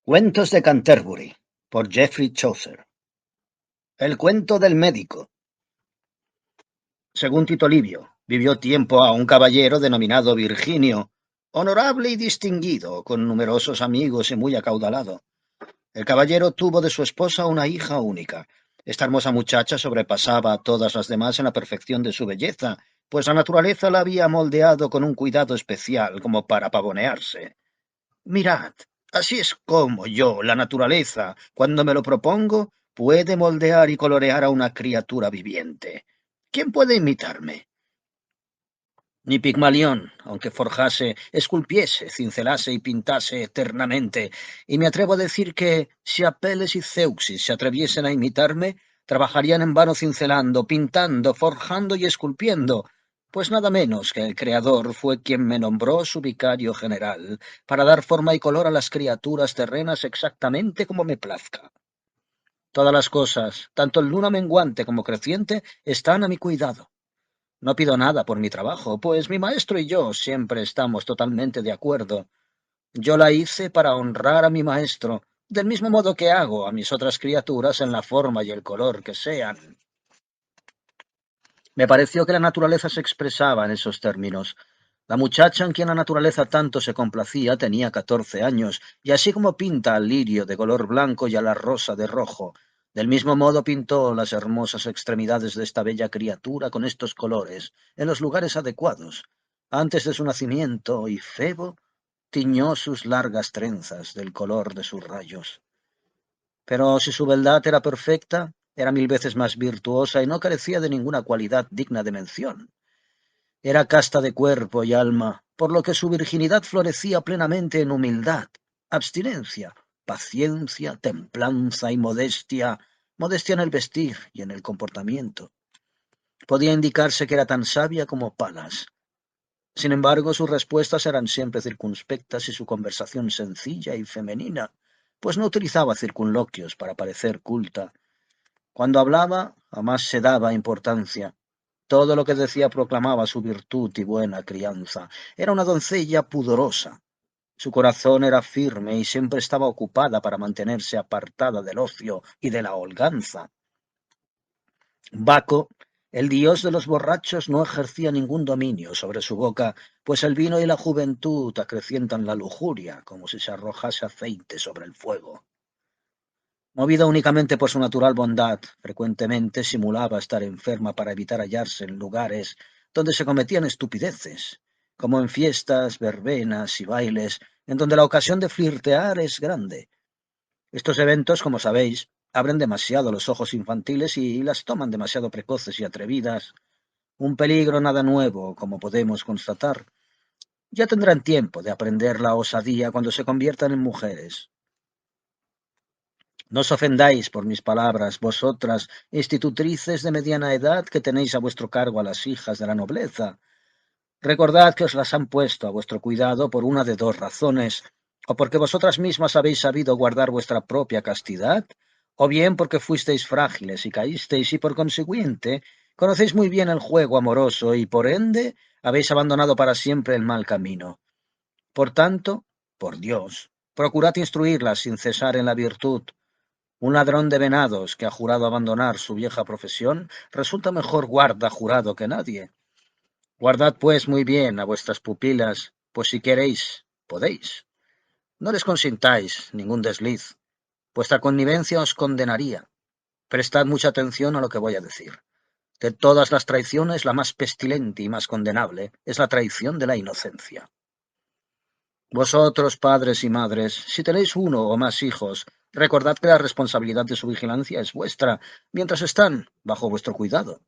Cuentos de Canterbury, por Geoffrey Chaucer. El cuento del médico. Según Tito Livio, vivió tiempo a un caballero denominado Virginio, honorable y distinguido, con numerosos amigos y muy acaudalado. El caballero tuvo de su esposa una hija única. Esta hermosa muchacha sobrepasaba a todas las demás en la perfección de su belleza, pues la naturaleza la había moldeado con un cuidado especial como para pavonearse. Mirad, así es como yo, la naturaleza, cuando me lo propongo, puede moldear y colorear a una criatura viviente. ¿Quién puede imitarme? Ni Pigmalión, aunque forjase, esculpiese, cincelase y pintase eternamente, y me atrevo a decir que si Apeles y Zeuxis se atreviesen a imitarme, trabajarían en vano cincelando, pintando, forjando y esculpiendo, pues nada menos que el Creador fue quien me nombró su vicario general, para dar forma y color a las criaturas terrenas exactamente como me plazca. Todas las cosas, tanto en luna menguante como creciente, están a mi cuidado. No pido nada por mi trabajo, pues mi maestro y yo siempre estamos totalmente de acuerdo. Yo la hice para honrar a mi maestro, del mismo modo que hago a mis otras criaturas en la forma y el color que sean. Me pareció que la naturaleza se expresaba en esos términos. La muchacha en quien la naturaleza tanto se complacía tenía 14 años, y así como pinta al lirio de color blanco y a la rosa de rojo, del mismo modo pintó las hermosas extremidades de esta bella criatura con estos colores, en los lugares adecuados, antes de su nacimiento, y Febo tiñó sus largas trenzas del color de sus rayos. Pero si su beldad era perfecta, era 1000 veces más virtuosa y no carecía de ninguna cualidad digna de mención. Era casta de cuerpo y alma, por lo que su virginidad florecía plenamente en humildad, abstinencia, paciencia, templanza y modestia, modestia en el vestir y en el comportamiento. Podía indicarse que era tan sabia como Palas. Sin embargo, sus respuestas eran siempre circunspectas y su conversación sencilla y femenina, pues no utilizaba circunloquios para parecer culta. Cuando hablaba, jamás se daba importancia. Todo lo que decía proclamaba su virtud y buena crianza. Era una doncella pudorosa. Su corazón era firme y siempre estaba ocupada para mantenerse apartada del ocio y de la holganza. Baco, el dios de los borrachos, no ejercía ningún dominio sobre su boca, pues el vino y la juventud acrecientan la lujuria, como si se arrojase aceite sobre el fuego. Movida únicamente por su natural bondad, frecuentemente simulaba estar enferma para evitar hallarse en lugares donde se cometían estupideces, como en fiestas, verbenas y bailes, en donde la ocasión de flirtear es grande. Estos eventos, como sabéis, abren demasiado los ojos infantiles y las toman demasiado precoces y atrevidas. Un peligro nada nuevo, como podemos constatar. Ya tendrán tiempo de aprender la osadía cuando se conviertan en mujeres. No os ofendáis por mis palabras, vosotras, institutrices de mediana edad, que tenéis a vuestro cargo a las hijas de la nobleza. Recordad que os las han puesto a vuestro cuidado por una de dos razones, o porque vosotras mismas habéis sabido guardar vuestra propia castidad, o bien porque fuisteis frágiles y caísteis y por consiguiente conocéis muy bien el juego amoroso y por ende habéis abandonado para siempre el mal camino. Por tanto, por Dios, procurad instruirlas sin cesar en la virtud. Un ladrón de venados que ha jurado abandonar su vieja profesión resulta mejor guarda jurado que nadie. Guardad pues muy bien a vuestras pupilas, pues si queréis, podéis. No les consintáis ningún desliz. Vuestra connivencia os condenaría. Prestad mucha atención a lo que voy a decir. De todas las traiciones, la más pestilente y más condenable es la traición de la inocencia. Vosotros, padres y madres, si tenéis uno o más hijos, recordad que la responsabilidad de su vigilancia es vuestra, mientras están bajo vuestro cuidado.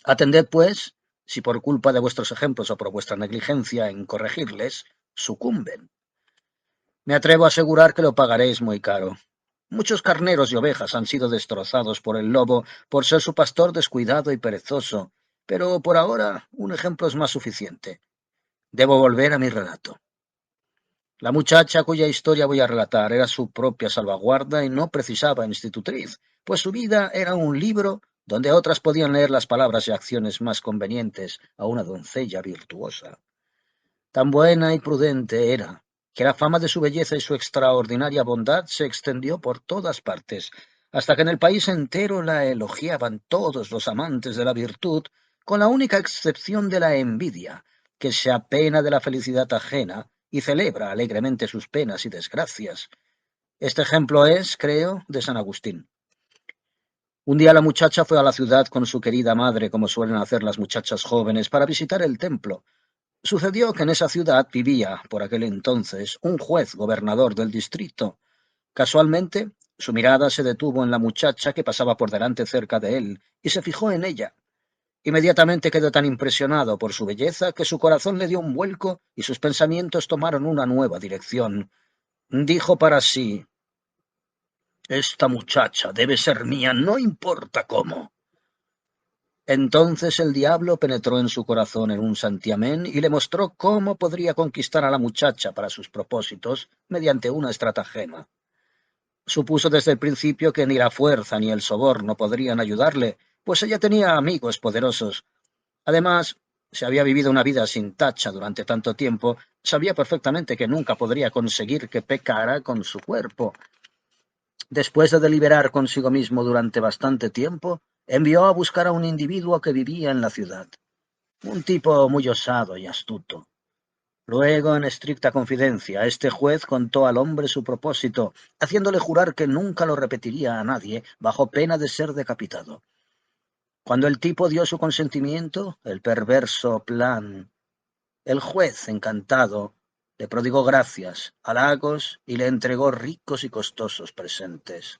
Atended, pues, si por culpa de vuestros ejemplos o por vuestra negligencia en corregirles, sucumben. Me atrevo a asegurar que lo pagaréis muy caro. Muchos carneros y ovejas han sido destrozados por el lobo por ser su pastor descuidado y perezoso, pero por ahora un ejemplo es más suficiente. Debo volver a mi relato. La muchacha cuya historia voy a relatar era su propia salvaguarda y no precisaba institutriz, pues su vida era un libro donde otras podían leer las palabras y acciones más convenientes a una doncella virtuosa. Tan buena y prudente era, que la fama de su belleza y su extraordinaria bondad se extendió por todas partes, hasta que en el país entero la elogiaban todos los amantes de la virtud, con la única excepción de la envidia, que se apena de la felicidad ajena y celebra alegremente sus penas y desgracias. Este ejemplo es, creo, de San Agustín. Un día la muchacha fue a la ciudad con su querida madre, como suelen hacer las muchachas jóvenes, para visitar el templo. Sucedió que en esa ciudad vivía, por aquel entonces, un juez gobernador del distrito. Casualmente, su mirada se detuvo en la muchacha que pasaba por delante cerca de él, y se fijó en ella. Inmediatamente quedó tan impresionado por su belleza que su corazón le dio un vuelco y sus pensamientos tomaron una nueva dirección. Dijo para sí: «Esta muchacha debe ser mía, no importa cómo». Entonces el diablo penetró en su corazón en un santiamén y le mostró cómo podría conquistar a la muchacha para sus propósitos mediante una estratagema. Supuso desde el principio que ni la fuerza ni el soborno podrían ayudarle, pues ella tenía amigos poderosos. Además, si había vivido una vida sin tacha durante tanto tiempo, sabía perfectamente que nunca podría conseguir que pecara con su cuerpo. Después de deliberar consigo mismo durante bastante tiempo, envió a buscar a un individuo que vivía en la ciudad, un tipo muy osado y astuto. Luego, en estricta confidencia, este juez contó al hombre su propósito, haciéndole jurar que nunca lo repetiría a nadie, bajo pena de ser decapitado. Cuando el tipo dio su consentimiento, el perverso plan, el juez, encantado, le prodigó gracias, halagos y le entregó ricos y costosos presentes.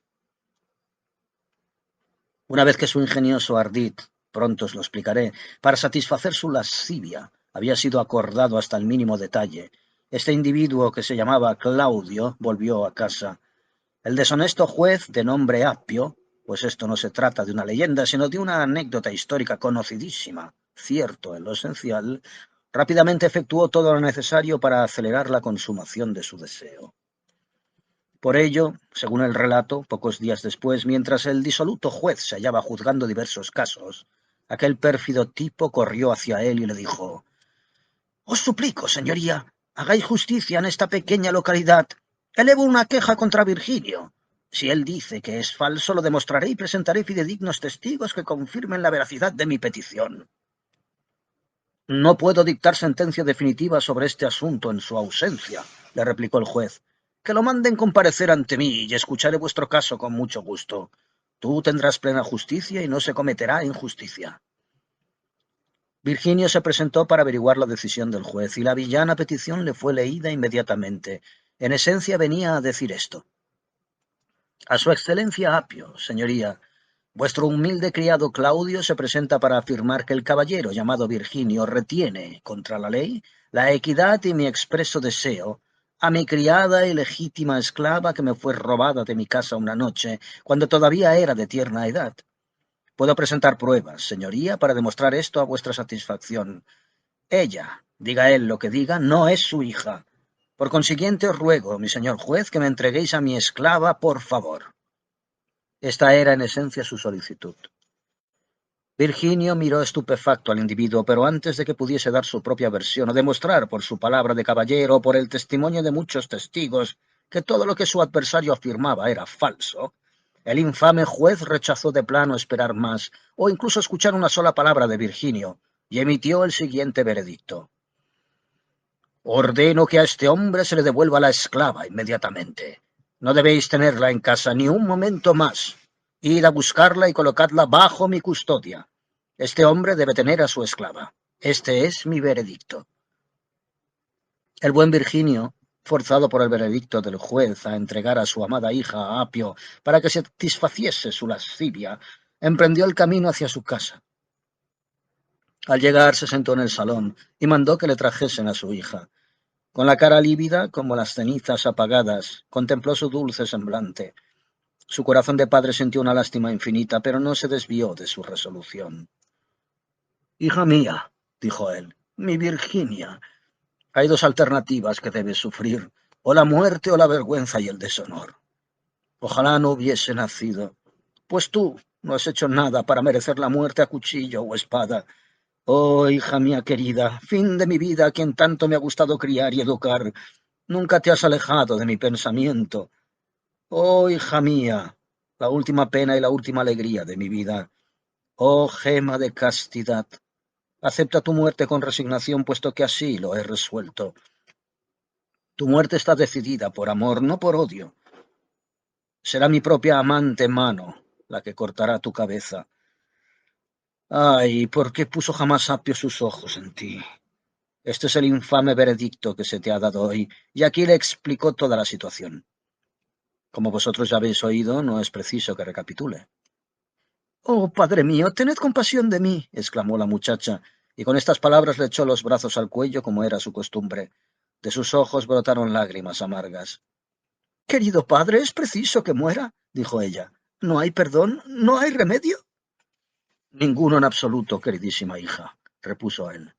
Una vez que su ingenioso ardid, pronto os lo explicaré, para satisfacer su lascivia, había sido acordado hasta el mínimo detalle, este individuo, que se llamaba Claudio, volvió a casa. El deshonesto juez, de nombre Apio, pues esto no se trata de una leyenda, sino de una anécdota histórica conocidísima, cierto en lo esencial, rápidamente efectuó todo lo necesario para acelerar la consumación de su deseo. Por ello, según el relato, pocos días después, mientras el disoluto juez se hallaba juzgando diversos casos, aquel pérfido tipo corrió hacia él y le dijo: «Os suplico, señoría, hagáis justicia en esta pequeña localidad. Elevo una queja contra Virginio. Si él dice que es falso, lo demostraré y presentaré fidedignos testigos que confirmen la veracidad de mi petición». «No puedo dictar sentencia definitiva sobre este asunto en su ausencia», le replicó el juez. «Que lo manden comparecer ante mí y escucharé vuestro caso con mucho gusto. Tú tendrás plena justicia y no se cometerá injusticia». Virginio se presentó para averiguar la decisión del juez y la villana petición le fue leída inmediatamente. En esencia venía a decir esto: «A su excelencia Apio, señoría, vuestro humilde criado Claudio se presenta para afirmar que el caballero llamado Virginio retiene, contra la ley, la equidad y mi expreso deseo a mi criada y legítima esclava que me fue robada de mi casa una noche, cuando todavía era de tierna edad. Puedo presentar pruebas, señoría, para demostrar esto a vuestra satisfacción. Ella, diga él lo que diga, no es su hija. Por consiguiente os ruego, mi señor juez, que me entreguéis a mi esclava, por favor». Esta era en esencia su solicitud. Virginio miró estupefacto al individuo, pero antes de que pudiese dar su propia versión o demostrar por su palabra de caballero o por el testimonio de muchos testigos que todo lo que su adversario afirmaba era falso, el infame juez rechazó de plano esperar más o incluso escuchar una sola palabra de Virginio y emitió el siguiente veredicto: «Ordeno que a este hombre se le devuelva la esclava inmediatamente. No debéis tenerla en casa ni un momento más. Id a buscarla y colocadla bajo mi custodia. Este hombre debe tener a su esclava. Este es mi veredicto». El buen Virginio, forzado por el veredicto del juez a entregar a su amada hija a Apio para que satisfaciese su lascivia, emprendió el camino hacia su casa. Al llegar se sentó en el salón y mandó que le trajesen a su hija. Con la cara lívida como las cenizas apagadas, contempló su dulce semblante. Su corazón de padre sintió una lástima infinita, pero no se desvió de su resolución. «Hija mía», dijo él, «mi Virginia, hay dos alternativas que debes sufrir, o la muerte o la vergüenza y el deshonor. Ojalá no hubiese nacido, pues tú no has hecho nada para merecer la muerte a cuchillo o espada. Oh, hija mía querida, fin de mi vida, a quien tanto me ha gustado criar y educar, Nunca te has alejado de mi pensamiento. Oh, hija mía, la última pena y la última alegría de mi vida. Oh, gema de castidad. Acepta tu muerte con resignación, puesto que así lo he resuelto. Tu muerte está decidida por amor, no por odio. Será mi propia amante mano la que cortará tu cabeza. Ay, ¿por qué puso jamás Apio sus ojos en ti? Este es el infame veredicto que se te ha dado hoy, y aquí le explicó toda la situación. Como vosotros ya habéis oído, no es preciso que recapitule. Oh, padre mío, tened compasión de mí, exclamó la muchacha, y con estas palabras le echó los brazos al cuello como era su costumbre. De sus ojos brotaron lágrimas amargas. Querido padre, es preciso que muera, dijo ella. ¿No hay perdón? ¿No hay remedio? Ninguno en absoluto, queridísima hija, repuso él.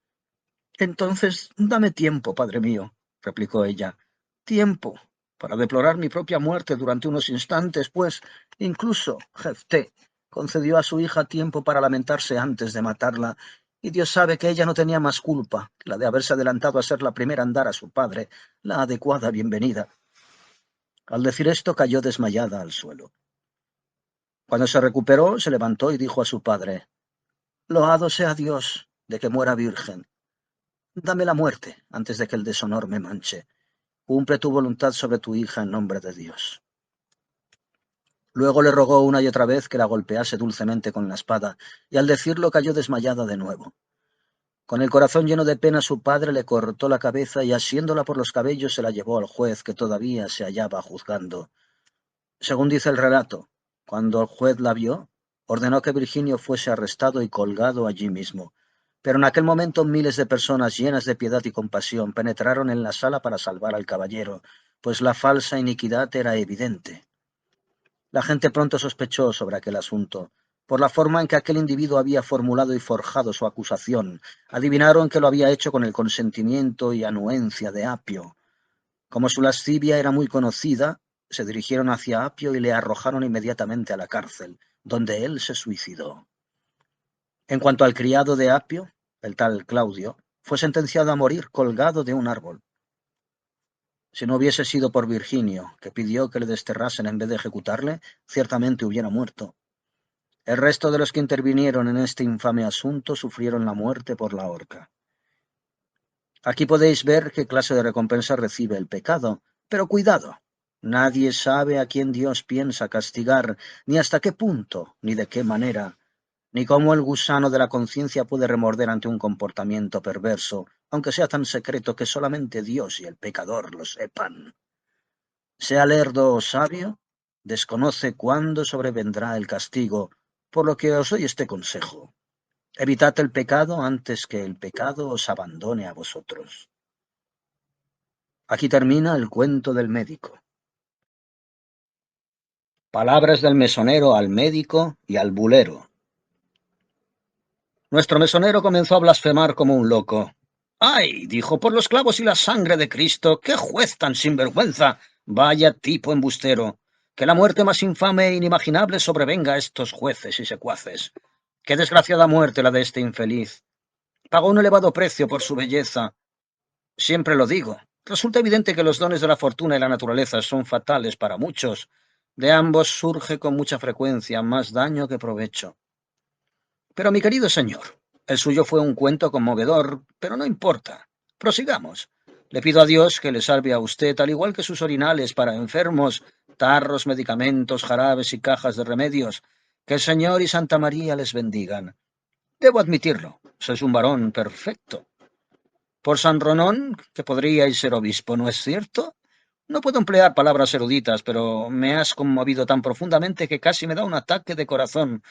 Entonces, dame tiempo, padre mío, replicó ella. Tiempo para deplorar mi propia muerte durante unos instantes, pues incluso Jefté concedió a su hija tiempo para lamentarse antes de matarla, y Dios sabe que ella no tenía más culpa que la de haberse adelantado a ser la primera en dar a su padre la adecuada bienvenida. Al decir esto cayó desmayada al suelo. Cuando se recuperó, se levantó y dijo a su padre: Loado sea Dios de que muera virgen. Dame la muerte antes de que el deshonor me manche. Cumple tu voluntad sobre tu hija en nombre de Dios. Luego le rogó una y otra vez que la golpease dulcemente con la espada, y al decirlo cayó desmayada de nuevo. Con el corazón lleno de pena su padre le cortó la cabeza y asiéndola por los cabellos se la llevó al juez que todavía se hallaba juzgando. Según dice el relato, cuando el juez la vio, ordenó que Virginio fuese arrestado y colgado allí mismo. Pero en aquel momento miles de personas llenas de piedad y compasión penetraron en la sala para salvar al caballero, pues la falsa iniquidad era evidente. La gente pronto sospechó sobre aquel asunto. Por la forma en que aquel individuo había formulado y forjado su acusación, adivinaron que lo había hecho con el consentimiento y anuencia de Apio. Como su lascivia era muy conocida, se dirigieron hacia Apio y le arrojaron inmediatamente a la cárcel, donde él se suicidó. En cuanto al criado de Apio, el tal Claudio, fue sentenciado a morir colgado de un árbol. Si no hubiese sido por Virginio, que pidió que le desterrasen en vez de ejecutarle, ciertamente hubiera muerto. El resto de los que intervinieron en este infame asunto sufrieron la muerte por la horca. Aquí podéis ver qué clase de recompensa recibe el pecado, pero cuidado, nadie sabe a quién Dios piensa castigar, ni hasta qué punto, ni de qué manera, ni cómo el gusano de la conciencia puede remorder ante un comportamiento perverso, aunque sea tan secreto que solamente Dios y el pecador lo sepan. Sea lerdo o sabio, desconoce cuándo sobrevendrá el castigo, por lo que os doy este consejo. Evitad el pecado antes que el pecado os abandone a vosotros. Aquí termina el cuento del médico. Palabras del mesonero al médico y al bulero. Nuestro mesonero comenzó a blasfemar como un loco. ¡Ay! Dijo, por los clavos y la sangre de Cristo, ¡qué juez tan sinvergüenza! Vaya tipo embustero. Que la muerte más infame e inimaginable sobrevenga a estos jueces y secuaces. ¡Qué desgraciada muerte la de este infeliz! Pagó un elevado precio por su belleza. Siempre lo digo. Resulta evidente que los dones de la fortuna y la naturaleza son fatales para muchos. De ambos surge con mucha frecuencia más daño que provecho. Pero mi querido señor, el suyo fue un cuento conmovedor, pero no importa. Prosigamos. Le pido a Dios que le salve a usted, al igual que sus orinales para enfermos, tarros, medicamentos, jarabes y cajas de remedios. Que el Señor y Santa María les bendigan. Debo admitirlo, sois un varón perfecto. Por San Ronón, que podríais ser obispo, ¿no es cierto? No puedo emplear palabras eruditas, pero me has conmovido tan profundamente que casi me da un ataque de corazón.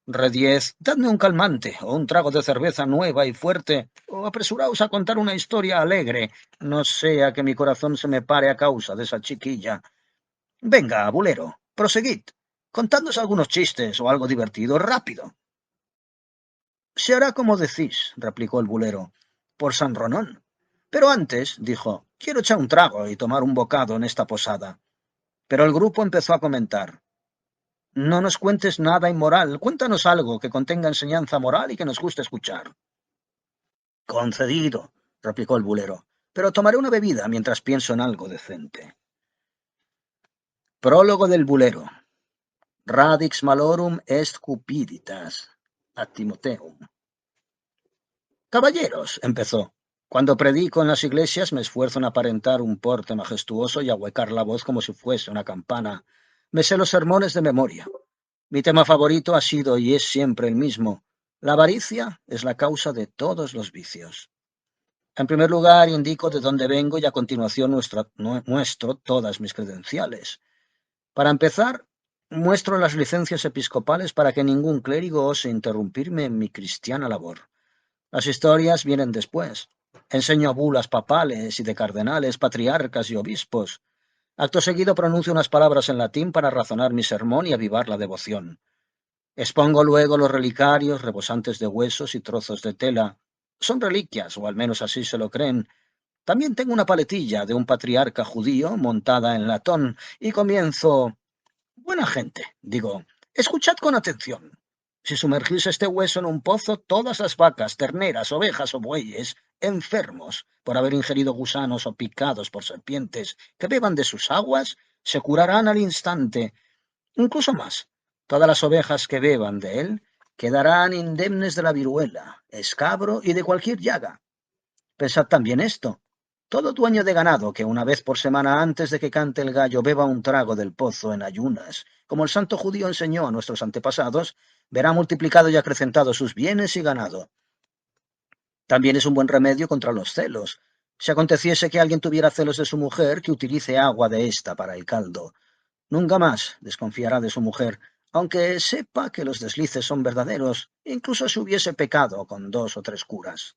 Rediez, dadme un calmante, o un trago de cerveza nueva y fuerte, o apresuraos a contar una historia alegre, no sea que mi corazón se me pare a causa de esa chiquilla. Venga, bulero, proseguid, contadnos algunos chistes o algo divertido, rápido. Se hará como decís, replicó el bulero, por San Ronón. Pero antes, dijo, quiero echar un trago y tomar un bocado en esta posada. Pero el grupo empezó a comentar. No nos cuentes nada inmoral, cuéntanos algo que contenga enseñanza moral y que nos guste escuchar. Concedido, replicó el bulero. pero tomaré una bebida mientras pienso en algo decente. Prólogo del bulero. Radix malorum est cupiditas, ad Timotheum. Caballeros, empezó. Cuando predico en las iglesias me esfuerzo en aparentar un porte majestuoso y ahuecar la voz como si fuese una campana. Me sé los sermones de memoria. Mi tema favorito ha sido y es siempre el mismo. La avaricia es la causa de todos los vicios. En primer lugar, indico de dónde vengo y a continuación muestro todas mis credenciales. Para empezar, muestro las licencias episcopales para que ningún clérigo ose interrumpirme en mi cristiana labor. Las historias vienen después. Enseño bulas papales y de cardenales, patriarcas y obispos. Acto seguido pronuncio unas palabras en latín para razonar mi sermón y avivar la devoción. Expongo luego los relicarios rebosantes de huesos y trozos de tela. Son reliquias, o al menos así se lo creen. También tengo una paletilla de un patriarca judío montada en latón y comienzo... Buena gente, digo, escuchad con atención. Si sumergís este hueso en un pozo, todas las vacas, terneras, ovejas o bueyes, enfermos por haber ingerido gusanos o picados por serpientes, que beban de sus aguas, se curarán al instante. Incluso más, todas las ovejas que beban de él quedarán indemnes de la viruela, escabro y de cualquier llaga. Pensad también esto. Todo dueño de ganado que una vez por semana antes de que cante el gallo beba un trago del pozo en ayunas, como el santo judío enseñó a nuestros antepasados, verá multiplicado y acrecentado sus bienes y ganado. También es un buen remedio contra los celos. Si aconteciese que alguien tuviera celos de su mujer, que utilice agua de ésta para el caldo. Nunca más desconfiará de su mujer, aunque sepa que los deslices son verdaderos, incluso si hubiese pecado con 2 o 3 curas.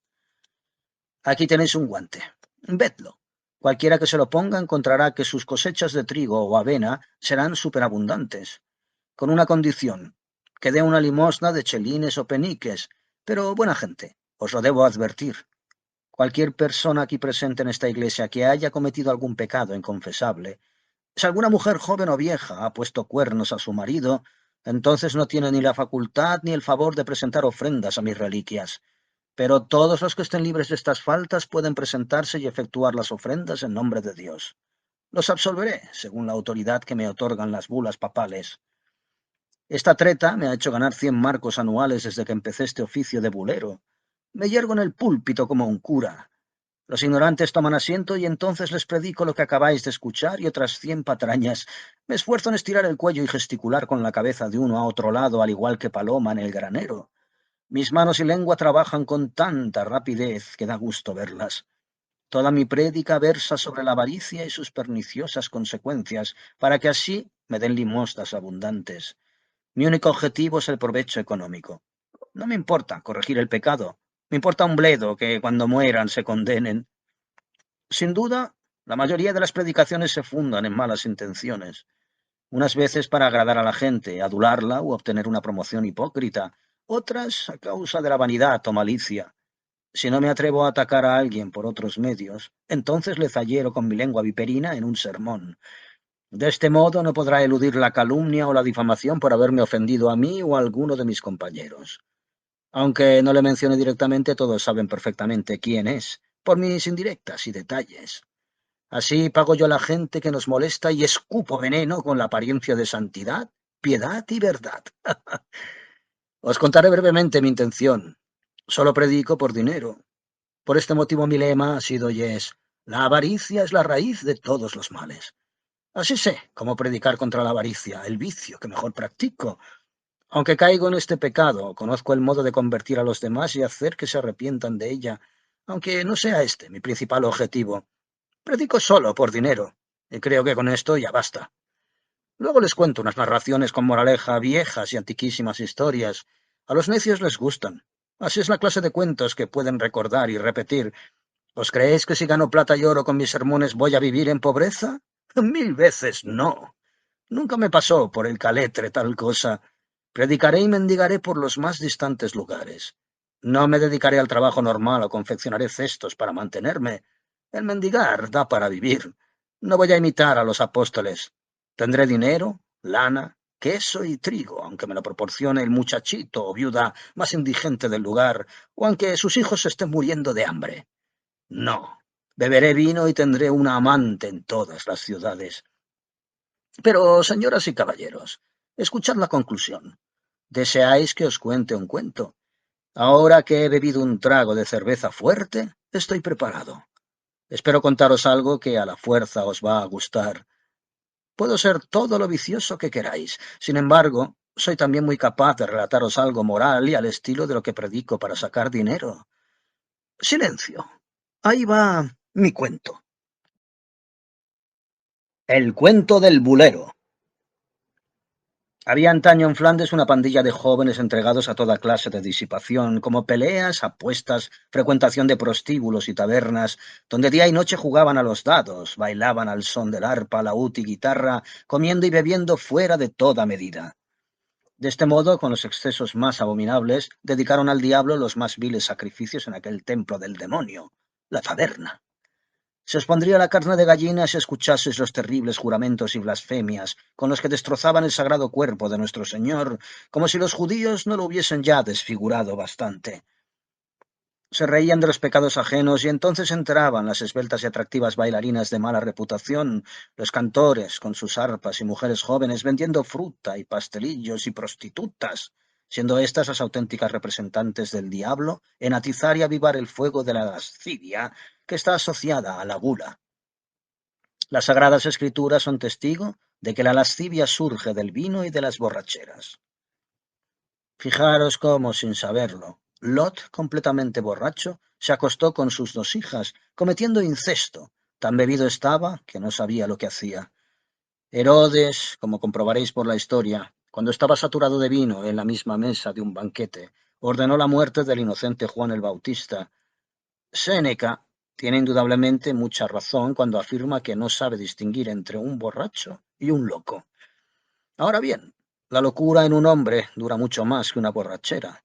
Aquí tenéis un guante. Vedlo. Cualquiera que se lo ponga encontrará que sus cosechas de trigo o avena serán superabundantes, con una condición, que dé una limosna de chelines o peniques, pero buena gente, os lo debo advertir. Cualquier persona aquí presente en esta iglesia que haya cometido algún pecado inconfesable, si alguna mujer joven o vieja ha puesto cuernos a su marido, entonces no tiene ni la facultad ni el favor de presentar ofrendas a mis reliquias. Pero todos los que estén libres de estas faltas pueden presentarse y efectuar las ofrendas en nombre de Dios. Los absolveré, según la autoridad que me otorgan las bulas papales. Esta treta me ha hecho ganar 100 marcos anuales desde que empecé este oficio de bulero. Me yergo en el púlpito como un cura. Los ignorantes toman asiento y entonces les predico lo que acabáis de escuchar y otras 100 patrañas. Me esfuerzo en estirar el cuello y gesticular con la cabeza de uno a otro lado, al igual que paloma en el granero. Mis manos y lengua trabajan con tanta rapidez que da gusto verlas. Toda mi prédica versa sobre la avaricia y sus perniciosas consecuencias, para que así me den limosnas abundantes. Mi único objetivo es el provecho económico. No me importa corregir el pecado, me importa un bledo que cuando mueran se condenen. Sin duda, la mayoría de las predicaciones se fundan en malas intenciones, unas veces para agradar a la gente, adularla u obtener una promoción hipócrita, otras a causa de la vanidad o malicia. Si no me atrevo a atacar a alguien por otros medios, entonces le zahhiero con mi lengua viperina en un sermón. De este modo no podrá eludir la calumnia o la difamación por haberme ofendido a mí o a alguno de mis compañeros. Aunque no le mencione directamente, todos saben perfectamente quién es, por mis indirectas y detalles. Así pago yo a la gente que nos molesta y escupo veneno con la apariencia de santidad, piedad y verdad. Os contaré brevemente mi intención. Solo predico por dinero. Por este motivo mi lema ha sido y es: la avaricia es la raíz de todos los males. Así sé cómo predicar contra la avaricia, el vicio que mejor practico. Aunque caigo en este pecado, conozco el modo de convertir a los demás y hacer que se arrepientan de ella, aunque no sea este mi principal objetivo. Predico solo por dinero, y creo que con esto ya basta. Luego les cuento unas narraciones con moraleja, viejas y antiquísimas historias. A los necios les gustan. Así es la clase de cuentos que pueden recordar y repetir. ¿Os creéis que si gano plata y oro con mis sermones voy a vivir en pobreza? 1000 veces no. Nunca me pasó por el caletre tal cosa. Predicaré y mendigaré por los más distantes lugares. No me dedicaré al trabajo normal o confeccionaré cestos para mantenerme. El mendigar da para vivir. No voy a imitar a los apóstoles. Tendré dinero, lana, queso y trigo, aunque me lo proporcione el muchachito o viuda más indigente del lugar, o aunque sus hijos se estén muriendo de hambre. No, Beberé vino y tendré una amante en todas las ciudades. Pero, señoras y caballeros, escuchad la conclusión. ¿Deseáis que os cuente un cuento? Ahora que he bebido un trago de cerveza fuerte, estoy preparado. Espero contaros algo que a la fuerza os va a gustar. Puedo ser todo lo vicioso que queráis. Sin embargo, soy también muy capaz de relataros algo moral y al estilo de lo que predico para sacar dinero. Silencio. Ahí va mi cuento. El cuento del bulero. Había antaño en Flandes una pandilla de jóvenes entregados a toda clase de disipación, como peleas, apuestas, frecuentación de prostíbulos y tabernas, donde día y noche jugaban a los dados, bailaban al son del arpa, laúd y guitarra, comiendo y bebiendo fuera de toda medida. De este modo, con los excesos más abominables, dedicaron al diablo los más viles sacrificios en aquel templo del demonio, la taberna. Se os pondría la carne de gallina si escuchaseis los terribles juramentos y blasfemias con los que destrozaban el sagrado cuerpo de nuestro Señor, como si los judíos no lo hubiesen ya desfigurado bastante. Se reían de los pecados ajenos y entonces entraban las esbeltas y atractivas bailarinas de mala reputación, los cantores con sus arpas y mujeres jóvenes vendiendo fruta y pastelillos y prostitutas, siendo éstas las auténticas representantes del diablo en atizar y avivar el fuego de la lascivia que está asociada a la gula. Las Sagradas Escrituras son testigo de que la lascivia surge del vino y de las borracheras. Fijaros cómo, sin saberlo, Lot, completamente borracho, se acostó con sus dos hijas, cometiendo incesto. Tan bebido estaba que no sabía lo que hacía. Herodes, como comprobaréis por la historia, cuando estaba saturado de vino en la misma mesa de un banquete, ordenó la muerte del inocente Juan el Bautista. Séneca tiene indudablemente mucha razón cuando afirma que no sabe distinguir entre un borracho y un loco. Ahora bien, la locura en un hombre dura mucho más que una borrachera.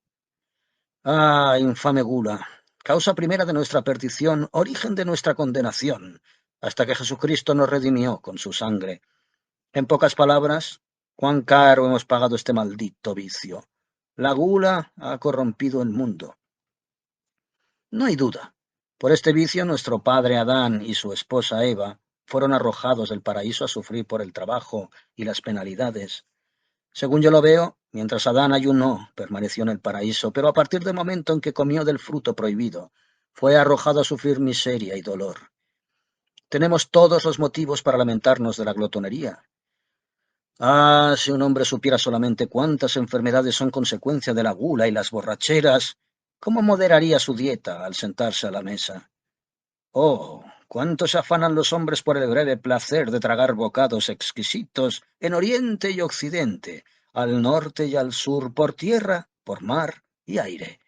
Ah, infame gula, causa primera de nuestra perdición, origen de nuestra condenación, hasta que Jesucristo nos redimió con su sangre. En pocas palabras, cuán caro hemos pagado este maldito vicio. La gula ha corrompido el mundo. No hay duda. Por este vicio nuestro padre Adán y su esposa Eva fueron arrojados del paraíso a sufrir por el trabajo y las penalidades. Según yo lo veo, mientras Adán ayunó, permaneció en el paraíso, pero a partir del momento en que comió del fruto prohibido, fue arrojado a sufrir miseria y dolor. Tenemos todos los motivos para lamentarnos de la glotonería. Ah, si un hombre supiera solamente cuántas enfermedades son consecuencia de la gula y las borracheras, ¿cómo moderaría su dieta al sentarse a la mesa? Oh, cuánto se afanan los hombres por el breve placer de tragar bocados exquisitos en Oriente y Occidente, al norte y al sur, por tierra, por mar y aire,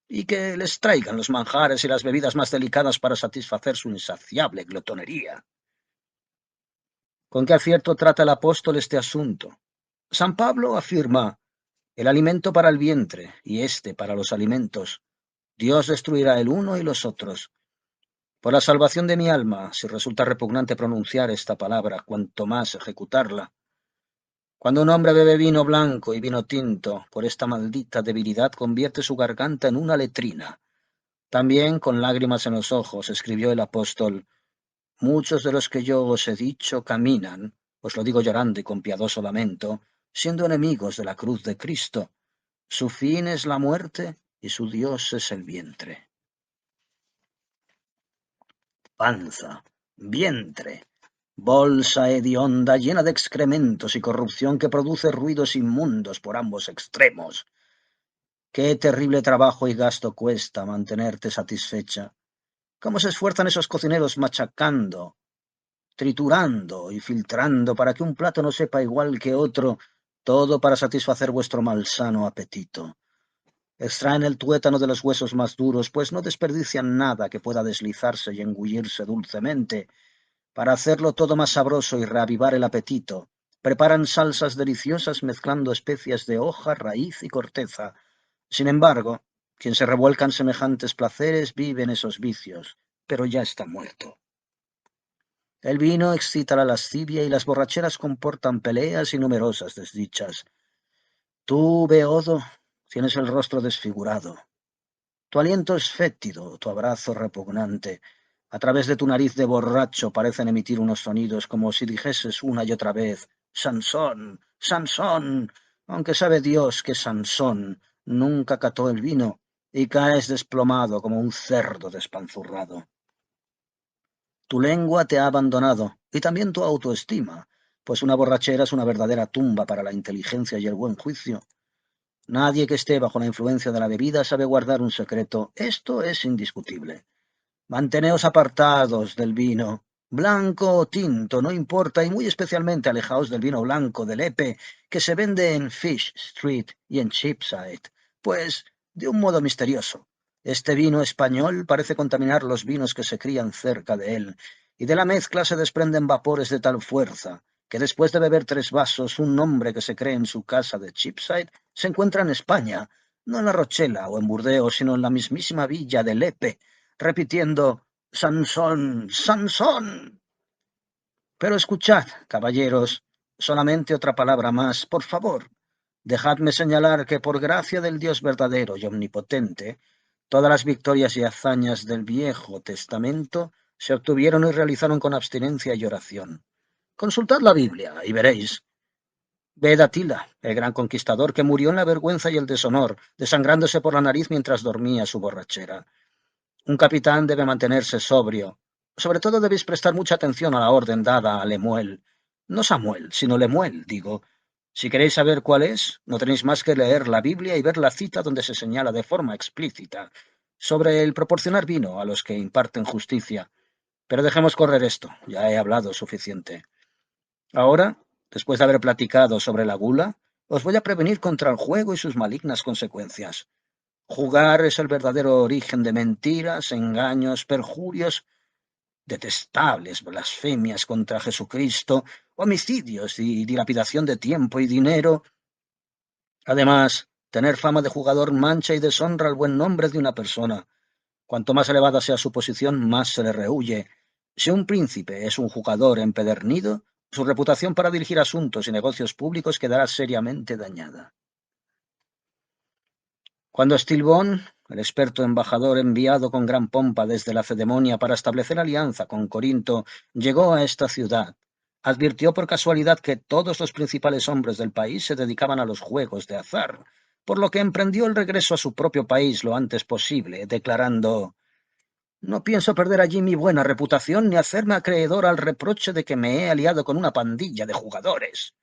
y que les traigan los manjares y las bebidas más delicadas para satisfacer su insaciable glotonería. ¿Con qué acierto trata el apóstol este asunto? San Pablo afirma: el alimento para el vientre y éste para los alimentos. Dios destruirá el uno y los otros. Por la salvación de mi alma, si resulta repugnante pronunciar esta palabra, cuanto más ejecutarla. Cuando un hombre bebe vino blanco y vino tinto, por esta maldita debilidad convierte su garganta en una letrina. También, con lágrimas en los ojos, escribió el apóstol: muchos de los que yo os he dicho caminan, os lo digo llorando y con piadoso lamento, siendo enemigos de la cruz de Cristo. Su fin es la muerte y su Dios es el vientre. Panza, vientre, bolsa hedionda llena de excrementos y corrupción que produce ruidos inmundos por ambos extremos. Qué terrible trabajo y gasto cuesta mantenerte satisfecha. Cómo se esfuerzan esos cocineros machacando, triturando y filtrando para que un plato no sepa igual que otro, todo para satisfacer vuestro malsano apetito. Extraen el tuétano de los huesos más duros, pues no desperdician nada que pueda deslizarse y engullirse dulcemente. Para hacerlo todo más sabroso y reavivar el apetito, preparan salsas deliciosas mezclando especias de hoja, raíz y corteza. Sin embargo, quien se revuelca en semejantes placeres vive en esos vicios, pero ya está muerto. El vino excita la lascivia y las borracheras comportan peleas y numerosas desdichas. Tú, Beodo, tienes el rostro desfigurado. Tu aliento es fétido, tu abrazo repugnante. A través de tu nariz de borracho parecen emitir unos sonidos como si dijeses una y otra vez, Sansón, Sansón, aunque sabe Dios que Sansón nunca cató el vino y caes desplomado como un cerdo despanzurrado. Tu lengua te ha abandonado y también tu autoestima, pues una borrachera es una verdadera tumba para la inteligencia y el buen juicio. Nadie que esté bajo la influencia de la bebida sabe guardar un secreto. Esto es indiscutible. Manteneos apartados del vino, blanco o tinto, no importa, y muy especialmente alejaos del vino blanco de Lepe, que se vende en Fish Street y en Cheapside, pues, de un modo misterioso, este vino español parece contaminar los vinos que se crían cerca de él, y de la mezcla se desprenden vapores de tal fuerza que después de beber 3 vasos, un hombre que se cree en su casa de Cheapside se encuentra en España, no en La Rochela o en Burdeos, sino en la mismísima villa de Lepe, repitiendo Sansón, Sansón. Pero escuchad, caballeros, solamente otra palabra más, por favor. Dejadme señalar que por gracia del Dios verdadero y omnipotente, todas las victorias y hazañas del Viejo Testamento se obtuvieron y realizaron con abstinencia y oración. Consultad la Biblia y veréis. Ved a Atila, el gran conquistador que murió en la vergüenza y el deshonor, desangrándose por la nariz mientras dormía su borrachera. Un capitán debe mantenerse sobrio. Sobre todo debéis prestar mucha atención a la orden dada a Lemuel. No Samuel, sino Lemuel, digo. Si queréis saber cuál es, no tenéis más que leer la Biblia y ver la cita donde se señala de forma explícita sobre el proporcionar vino a los que imparten justicia. Pero dejemos correr esto, ya he hablado suficiente. Ahora, después de haber platicado sobre la gula, os voy a prevenir contra el juego y sus malignas consecuencias. Jugar es el verdadero origen de mentiras, engaños, perjurios, detestables blasfemias contra Jesucristo, homicidios y dilapidación de tiempo y dinero. Además, tener fama de jugador mancha y deshonra el buen nombre de una persona. Cuanto más elevada sea su posición, más se le rehúye. Si un príncipe es un jugador empedernido, su reputación para dirigir asuntos y negocios públicos quedará seriamente dañada. Cuando Stilbón, el experto embajador enviado con gran pompa desde la Cedemonia para establecer alianza con Corinto, llegó a esta ciudad, advirtió por casualidad que todos los principales hombres del país se dedicaban a los juegos de azar, por lo que emprendió el regreso a su propio país lo antes posible, declarando: «No pienso perder allí mi buena reputación ni hacerme acreedor al reproche de que me he aliado con una pandilla de jugadores.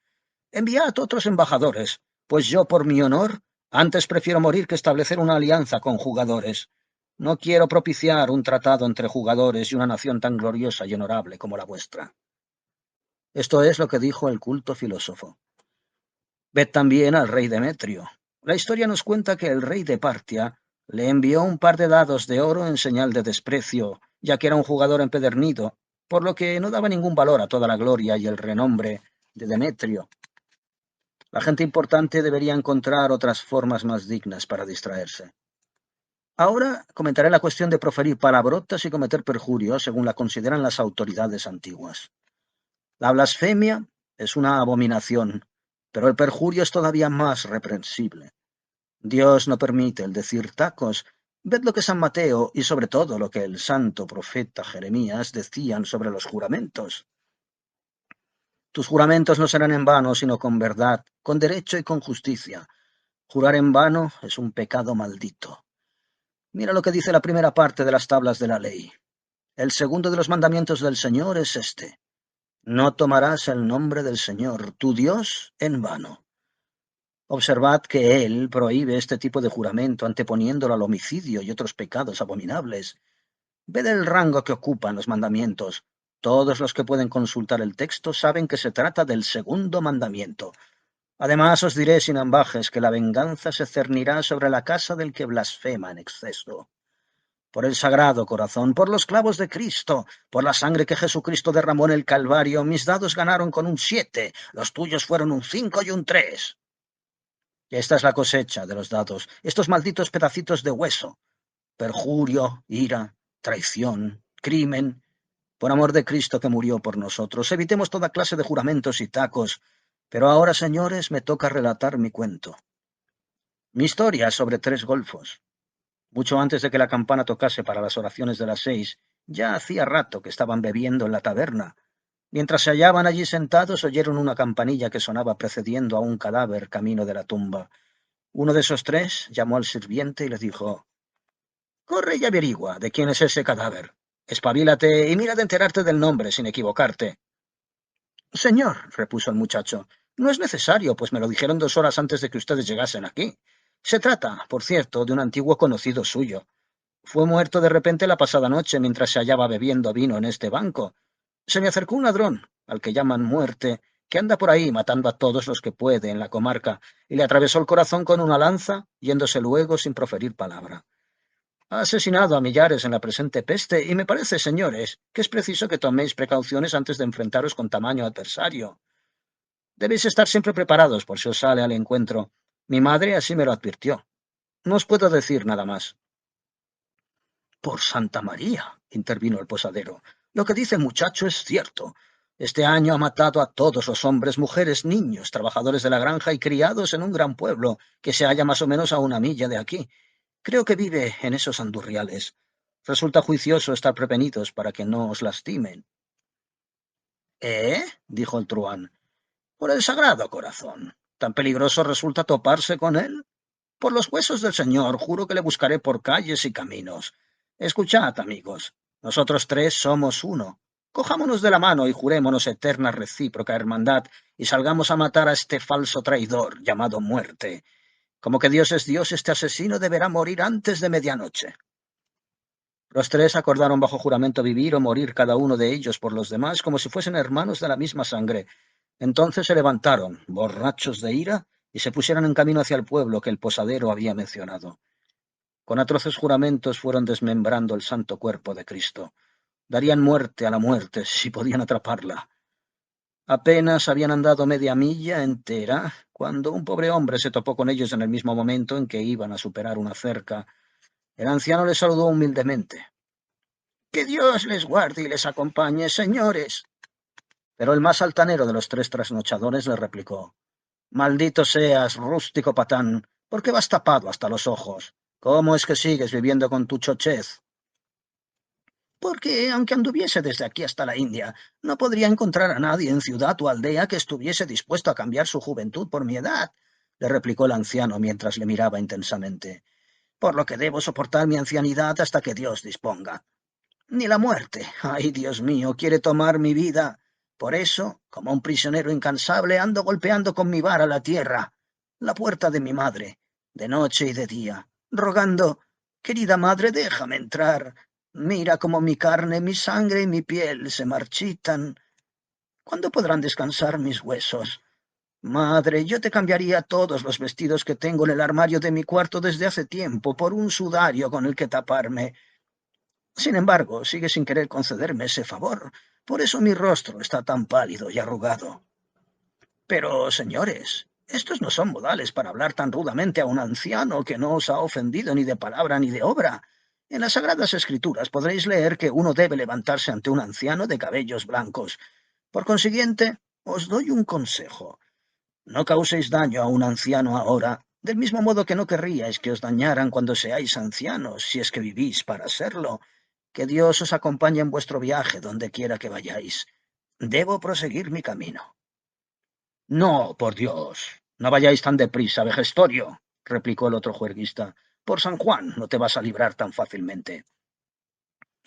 Enviad otros embajadores, pues yo, por mi honor, antes prefiero morir que establecer una alianza con jugadores. No quiero propiciar un tratado entre jugadores y una nación tan gloriosa y honorable como la vuestra». Esto es lo que dijo el culto filósofo. Ved también al rey Demetrio. La historia nos cuenta que el rey de Partia le envió un par de dados de oro en señal de desprecio, ya que era un jugador empedernido, por lo que no daba ningún valor a toda la gloria y el renombre de Demetrio. La gente importante debería encontrar otras formas más dignas para distraerse. Ahora comentaré la cuestión de proferir palabrotas y cometer perjurio, según la consideran las autoridades antiguas. La blasfemia es una abominación, pero el perjurio es todavía más reprensible. Dios no permite el decir tacos. Ved lo que San Mateo y sobre todo lo que el santo profeta Jeremías decían sobre los juramentos. Tus juramentos no serán en vano, sino con verdad, con derecho y con justicia. Jurar en vano es un pecado maldito. Mira lo que dice la primera parte de las tablas de la ley. El segundo de los mandamientos del Señor es este: no tomarás el nombre del Señor, tu Dios, en vano. Observad que Él prohíbe este tipo de juramento anteponiéndolo al homicidio y otros pecados abominables. Ved el rango que ocupan los mandamientos. Todos los que pueden consultar el texto saben que se trata del segundo mandamiento. Además os diré sin ambajes que la venganza se cernirá sobre la casa del que blasfema en exceso. Por el Sagrado Corazón, por los clavos de Cristo, por la sangre que Jesucristo derramó en el Calvario, mis dados ganaron con un 7, los tuyos fueron un 5 y un 3. Esta es la cosecha de los dados, estos malditos pedacitos de hueso. Perjurio, ira, traición, crimen. Por amor de Cristo que murió por nosotros, evitemos toda clase de juramentos y tacos. Pero ahora, señores, me toca relatar mi cuento. Mi historia sobre 3 golfos. Mucho antes de que la campana tocase para las oraciones de las 6, Ya hacía rato que estaban bebiendo en la taberna. Mientras se hallaban allí sentados, oyeron una campanilla que sonaba precediendo a un cadáver camino de la tumba. Uno de esos tres llamó al sirviente y le dijo: «Corre y averigua de quién es ese cadáver. Espabilate y mira de enterarte del nombre sin equivocarte». «Señor», repuso el muchacho, «no es necesario, pues me lo dijeron 2 horas antes de que ustedes llegasen aquí. Se trata, por cierto, de un antiguo conocido suyo. Fue muerto de repente la pasada noche mientras se hallaba bebiendo vino en este banco. Se me acercó un ladrón, al que llaman Muerte, que anda por ahí matando a todos los que puede en la comarca, y le atravesó el corazón con una lanza, yéndose luego sin proferir palabra. Ha asesinado a millares en la presente peste, y me parece, señores, que es preciso que toméis precauciones antes de enfrentaros con tamaño adversario. Debéis estar siempre preparados por si os sale al encuentro. Mi madre así me lo advirtió. No os puedo decir nada más». «Por Santa María», intervino el posadero, «lo que dice el muchacho es cierto. Este año ha matado a todos los hombres, mujeres, niños, trabajadores de la granja y criados en un gran pueblo que se halla más o menos a 1 milla de aquí. Creo que vive en esos andurriales. Resulta juicioso estar prevenidos para que no os lastimen». «¿Eh?», dijo el truhán. «Por el Sagrado Corazón. ¿Tan peligroso resulta toparse con él? Por los huesos del Señor, juro que le buscaré por calles y caminos. Escuchad, amigos, nosotros tres somos uno. Cojámonos de la mano y jurémonos eterna recíproca hermandad y salgamos a matar a este falso traidor llamado Muerte. Como que Dios es Dios, este asesino deberá morir antes de medianoche». Los tres acordaron bajo juramento vivir o morir cada uno de ellos por los demás como si fuesen hermanos de la misma sangre. Entonces se levantaron, borrachos de ira, y se pusieron en camino hacia el pueblo que el posadero había mencionado. Con atroces juramentos fueron desmembrando el santo cuerpo de Cristo. Darían muerte a la muerte si podían atraparla. Apenas habían andado media milla entera cuando un pobre hombre se topó con ellos en el mismo momento en que iban a superar una cerca. El anciano les saludó humildemente. «Que Dios les guarde y les acompañe, señores». Pero el más altanero de los tres trasnochadores le replicó: «Maldito seas, rústico patán, ¿por qué vas tapado hasta los ojos? ¿Cómo es que sigues viviendo con tu chochez?». «Porque, aunque anduviese desde aquí hasta la India, no podría encontrar a nadie en ciudad o aldea que estuviese dispuesto a cambiar su juventud por mi edad», le replicó el anciano mientras le miraba intensamente. «Por lo que debo soportar mi ancianidad hasta que Dios disponga. Ni la muerte, ay Dios mío, quiere tomar mi vida. Por eso, como un prisionero incansable, ando golpeando con mi vara la tierra, la puerta de mi madre, de noche y de día, rogando: querida madre, déjame entrar. Mira cómo mi carne, mi sangre y mi piel se marchitan. ¿Cuándo podrán descansar mis huesos? Madre, yo te cambiaría todos los vestidos que tengo en el armario de mi cuarto desde hace tiempo por un sudario con el que taparme. Sin embargo, sigue sin querer concederme ese favor. Por eso mi rostro está tan pálido y arrugado». «Pero, señores, estos no son modales para hablar tan rudamente a un anciano que no os ha ofendido ni de palabra ni de obra. En las Sagradas Escrituras podréis leer que uno debe levantarse ante un anciano de cabellos blancos. Por consiguiente, os doy un consejo. No causéis daño a un anciano ahora, del mismo modo que no querríais que os dañaran cuando seáis ancianos, si es que vivís para serlo. Que Dios os acompañe en vuestro viaje donde quiera que vayáis. Debo proseguir mi camino». «No, por Dios, no vayáis tan deprisa, vejestorio», replicó el otro juerguista. «Por San Juan, no te vas a librar tan fácilmente.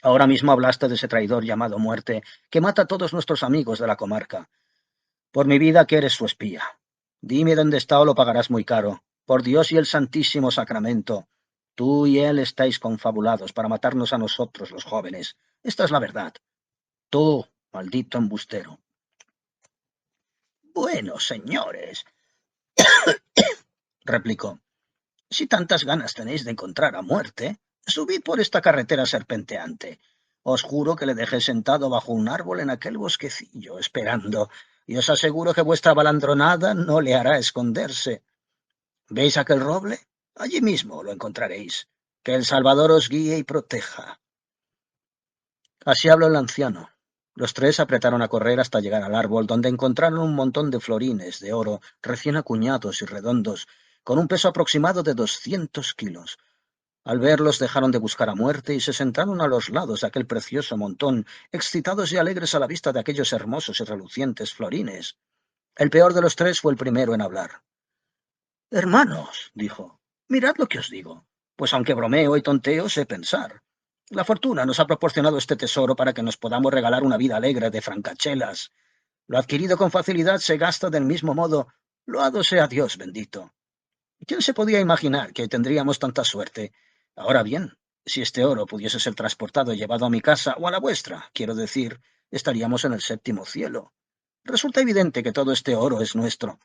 Ahora mismo hablaste de ese traidor llamado Muerte, que mata a todos nuestros amigos de la comarca. Por mi vida que eres su espía. Dime dónde está o lo pagarás muy caro. Por Dios y el Santísimo Sacramento. Tú y él estáis confabulados para matarnos a nosotros, los jóvenes. Esta es la verdad. Tú, maldito embustero». «Bueno, señores», replicó, «si tantas ganas tenéis de encontrar a Muerte, subid por esta carretera serpenteante. Os juro que le dejé sentado bajo un árbol en aquel bosquecillo, esperando, y os aseguro que vuestra balandronada no le hará esconderse. ¿Veis aquel roble? Allí mismo lo encontraréis. Que el Salvador os guíe y proteja». Así habló el anciano. Los tres apretaron a correr hasta llegar al árbol, donde encontraron un montón de florines de oro recién acuñados y redondos, con un peso aproximado de 200 kilos. Al verlos dejaron de buscar a muerte y se sentaron a los lados de aquel precioso montón, excitados y alegres a la vista de aquellos hermosos y relucientes florines. El peor de los tres fue el primero en hablar. Hermanos, dijo, mirad lo que os digo, pues aunque bromeo y tonteo, sé pensar. La fortuna nos ha proporcionado este tesoro para que nos podamos regalar una vida alegre de francachelas. Lo adquirido con facilidad se gasta del mismo modo. Loado sea Dios bendito. ¿Quién se podía imaginar que tendríamos tanta suerte? Ahora bien, si este oro pudiese ser transportado y llevado a mi casa o a la vuestra, quiero decir, estaríamos en el séptimo cielo. Resulta evidente que todo este oro es nuestro.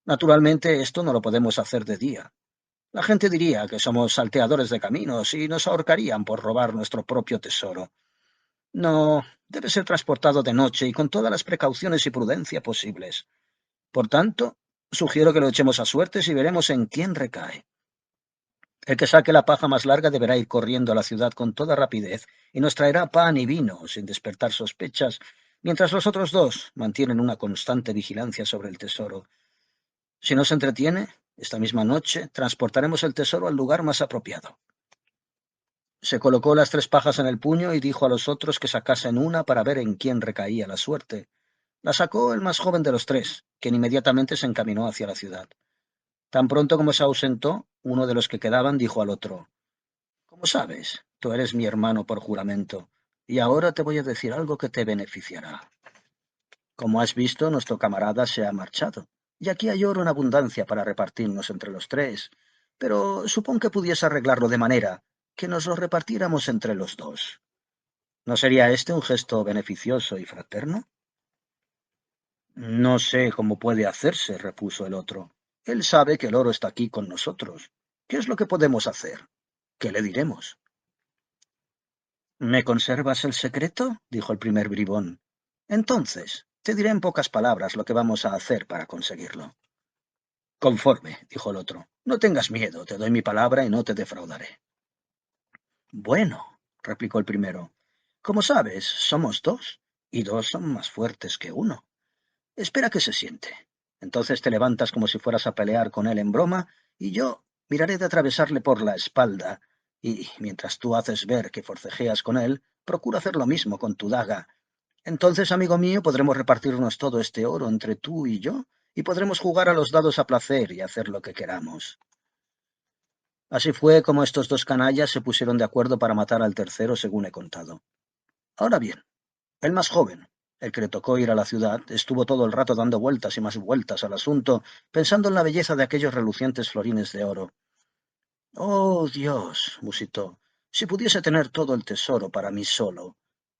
Naturalmente, esto no lo podemos hacer de día. La gente diría que somos salteadores de caminos y nos ahorcarían por robar nuestro propio tesoro. No, debe ser transportado de noche y con todas las precauciones y prudencia posibles. Por tanto, sugiero que lo echemos a suertes y veremos en quién recae. El que saque la paja más larga deberá ir corriendo a la ciudad con toda rapidez y nos traerá pan y vino sin despertar sospechas, mientras los otros dos mantienen una constante vigilancia sobre el tesoro. Si nos entretiene, esta misma noche transportaremos el tesoro al lugar más apropiado. Se colocó las tres pajas en el puño y dijo a los otros que sacasen una para ver en quién recaía la suerte. La sacó el más joven de los tres, quien inmediatamente se encaminó hacia la ciudad. Tan pronto como se ausentó, uno de los que quedaban dijo al otro: Como sabes, tú eres mi hermano por juramento, y ahora te voy a decir algo que te beneficiará. Como has visto, nuestro camarada se ha marchado, y aquí hay oro en abundancia para repartirnos entre los tres, pero supón que pudiese arreglarlo de manera que nos lo repartiéramos entre los dos. ¿No sería este un gesto beneficioso y fraterno? No sé cómo puede hacerse, repuso el otro. Él sabe que el oro está aquí con nosotros. ¿Qué es lo que podemos hacer? ¿Qué le diremos? ¿Me conservas el secreto? Dijo el primer bribón. Entonces, te diré en pocas palabras lo que vamos a hacer para conseguirlo. Conforme, dijo el otro. No tengas miedo, te doy mi palabra y no te defraudaré. Bueno, replicó el primero. Como sabes, somos dos, y dos son más fuertes que uno. Espera que se siente. Entonces te levantas como si fueras a pelear con él en broma, y yo miraré de atravesarle por la espalda, y mientras tú haces ver que forcejeas con él, procura hacer lo mismo con tu daga. Entonces, amigo mío, podremos repartirnos todo este oro entre tú y yo, y podremos jugar a los dados a placer y hacer lo que queramos. Así fue como estos dos canallas se pusieron de acuerdo para matar al tercero, según he contado. Ahora bien, el más joven, el que le tocó ir a la ciudad, estuvo todo el rato dando vueltas y más vueltas al asunto, pensando en la belleza de aquellos relucientes florines de oro. Oh, Dios, musitó, si pudiese tener todo el tesoro para mí solo,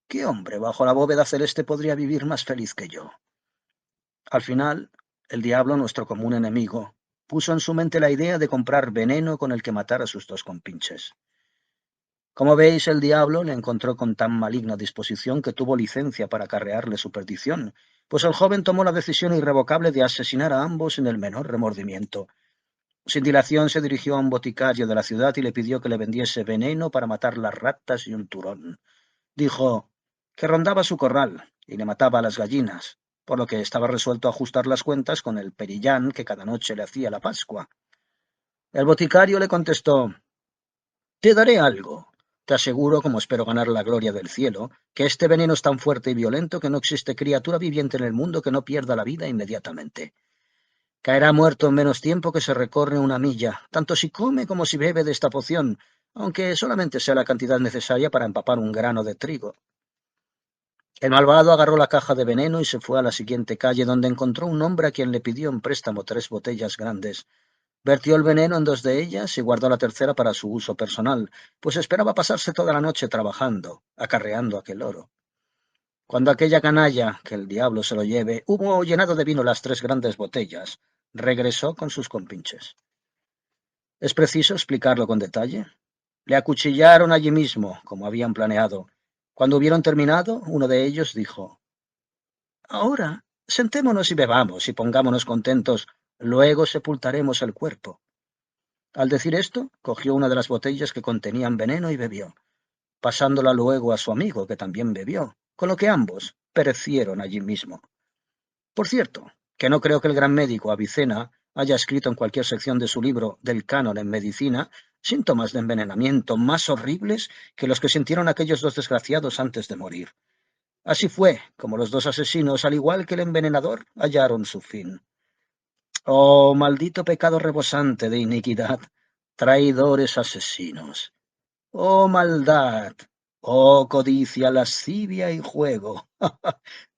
¿qué hombre bajo la bóveda celeste podría vivir más feliz que yo? Al final, el diablo, nuestro común enemigo, puso en su mente la idea de comprar veneno con el que matar a sus dos compinches. Como veis, el diablo le encontró con tan maligna disposición que tuvo licencia para acarrearle su perdición, pues el joven tomó la decisión irrevocable de asesinar a ambos sin el menor remordimiento. Sin dilación se dirigió a un boticario de la ciudad y le pidió que le vendiese veneno para matar las ratas y un turón. Dijo que rondaba su corral y le mataba a las gallinas, por lo que estaba resuelto a ajustar las cuentas con el perillán que cada noche le hacía la Pascua. El boticario le contestó: Te daré algo. Te aseguro, como espero ganar la gloria del cielo, que este veneno es tan fuerte y violento que no existe criatura viviente en el mundo que no pierda la vida inmediatamente. Caerá muerto en menos tiempo que se recorre una milla, tanto si come como si bebe de esta poción, aunque solamente sea la cantidad necesaria para empapar un grano de trigo. El malvado agarró la caja de veneno y se fue a la siguiente calle, donde encontró un hombre a quien le pidió en préstamo 3 botellas grandes. Vertió el veneno en 2 de ellas y guardó la tercera para su uso personal, pues esperaba pasarse toda la noche trabajando, acarreando aquel oro. Cuando aquella canalla, que el diablo se lo lleve, hubo llenado de vino las 3 grandes botellas, regresó con sus compinches. ¿Es preciso explicarlo con detalle? Le acuchillaron allí mismo, como habían planeado. Cuando hubieron terminado, uno de ellos dijo: Ahora, sentémonos y bebamos y pongámonos contentos, luego sepultaremos el cuerpo. Al decir esto, cogió una de las botellas que contenían veneno y bebió, pasándola luego a su amigo, que también bebió, con lo que ambos perecieron allí mismo. Por cierto, que no creo que el gran médico Avicena haya escrito en cualquier sección de su libro del canon en medicina síntomas de envenenamiento más horribles que los que sintieron aquellos dos desgraciados antes de morir. Así fue como los dos asesinos, al igual que el envenenador, hallaron su fin. Oh, maldito pecado rebosante de iniquidad, traidores asesinos. Oh, maldad, oh, codicia, lascivia y juego.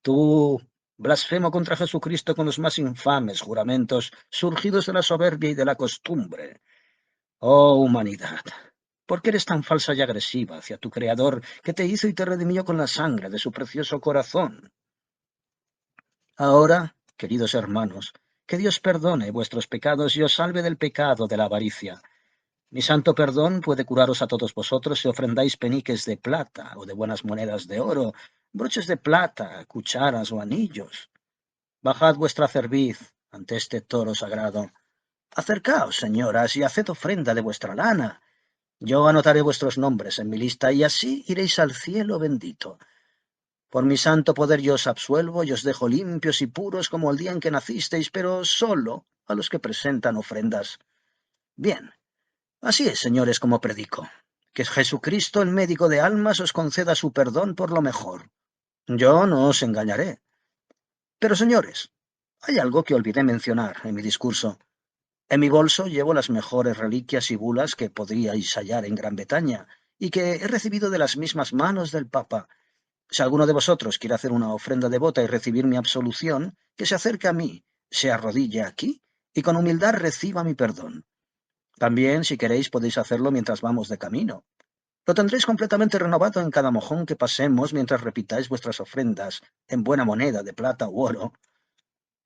Tú, blasfemo contra Jesucristo con los más infames juramentos, surgidos de la soberbia y de la costumbre. Oh, humanidad, ¿por qué eres tan falsa y agresiva hacia tu Creador, que te hizo y te redimió con la sangre de su precioso corazón? Ahora, queridos hermanos, que Dios perdone vuestros pecados y os salve del pecado de la avaricia. Mi santo perdón puede curaros a todos vosotros si ofrendáis peniques de plata o de buenas monedas de oro, broches de plata, cucharas o anillos. Bajad vuestra cerviz ante este toro sagrado. Acercaos, señoras, y haced ofrenda de vuestra lana. Yo anotaré vuestros nombres en mi lista y así iréis al cielo bendito. Por mi santo poder yo os absuelvo y os dejo limpios y puros como el día en que nacisteis, pero solo a los que presentan ofrendas. Bien, así es, señores, como predico. Que Jesucristo, el médico de almas, os conceda su perdón por lo mejor. Yo no os engañaré. Pero, señores, hay algo que olvidé mencionar en mi discurso. En mi bolso llevo las mejores reliquias y bulas que podríais hallar en Gran Bretaña, y que he recibido de las mismas manos del Papa. Si alguno de vosotros quiere hacer una ofrenda devota y recibir mi absolución, que se acerque a mí, se arrodille aquí, y con humildad reciba mi perdón. También, si queréis, podéis hacerlo mientras vamos de camino. Lo tendréis completamente renovado en cada mojón que pasemos mientras repitáis vuestras ofrendas en buena moneda de plata u oro.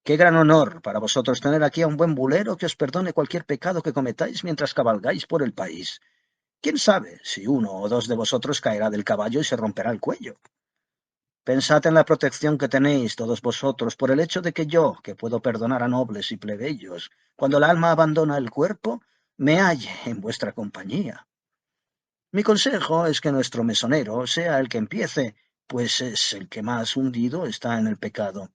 Qué gran honor para vosotros tener aquí a un buen bulero que os perdone cualquier pecado que cometáis mientras cabalgáis por el país. ¿Quién sabe si uno o dos de vosotros caerá del caballo y se romperá el cuello? Pensad en la protección que tenéis todos vosotros por el hecho de que yo, que puedo perdonar a nobles y plebeyos, cuando el alma abandona el cuerpo, me halle en vuestra compañía. Mi consejo es que nuestro mesonero sea el que empiece, pues es el que más hundido está en el pecado.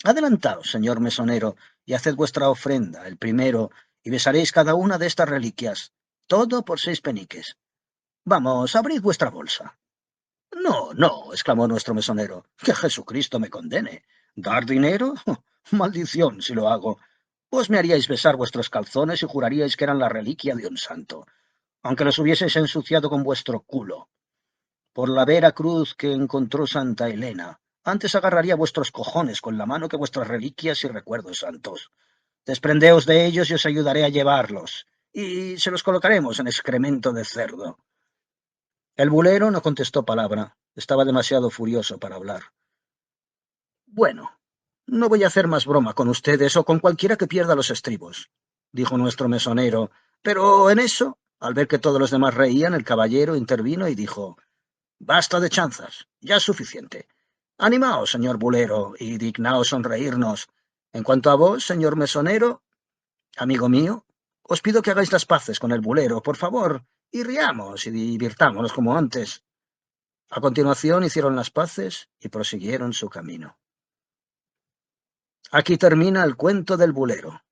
Adelantaos, señor mesonero, y haced vuestra ofrenda, el primero, y besaréis cada una de estas reliquias, todo por 6 peniques. Vamos, abrid vuestra bolsa. No, no, exclamó nuestro mesonero, que Jesucristo me condene. ¿Dar dinero? Maldición si lo hago. Vos me haríais besar vuestros calzones y juraríais que eran la reliquia de un santo, aunque los hubieseis ensuciado con vuestro culo. Por la vera cruz que encontró Santa Elena, antes agarraría vuestros cojones con la mano que vuestras reliquias y recuerdos santos. Desprendeos de ellos y os ayudaré a llevarlos, y se los colocaremos en excremento de cerdo. El bulero no contestó palabra, estaba demasiado furioso para hablar. Bueno, no voy a hacer más broma con ustedes o con cualquiera que pierda los estribos, dijo nuestro mesonero, pero en eso, al ver que todos los demás reían, el caballero intervino y dijo: Basta de chanzas, ya es suficiente. Animaos, señor bulero, y dignaos sonreírnos. En cuanto a vos, señor mesonero, amigo mío, os pido que hagáis las paces con el bulero, por favor, y riamos y divirtámonos como antes. A continuación hicieron las paces y prosiguieron su camino. Aquí termina el cuento del bulero.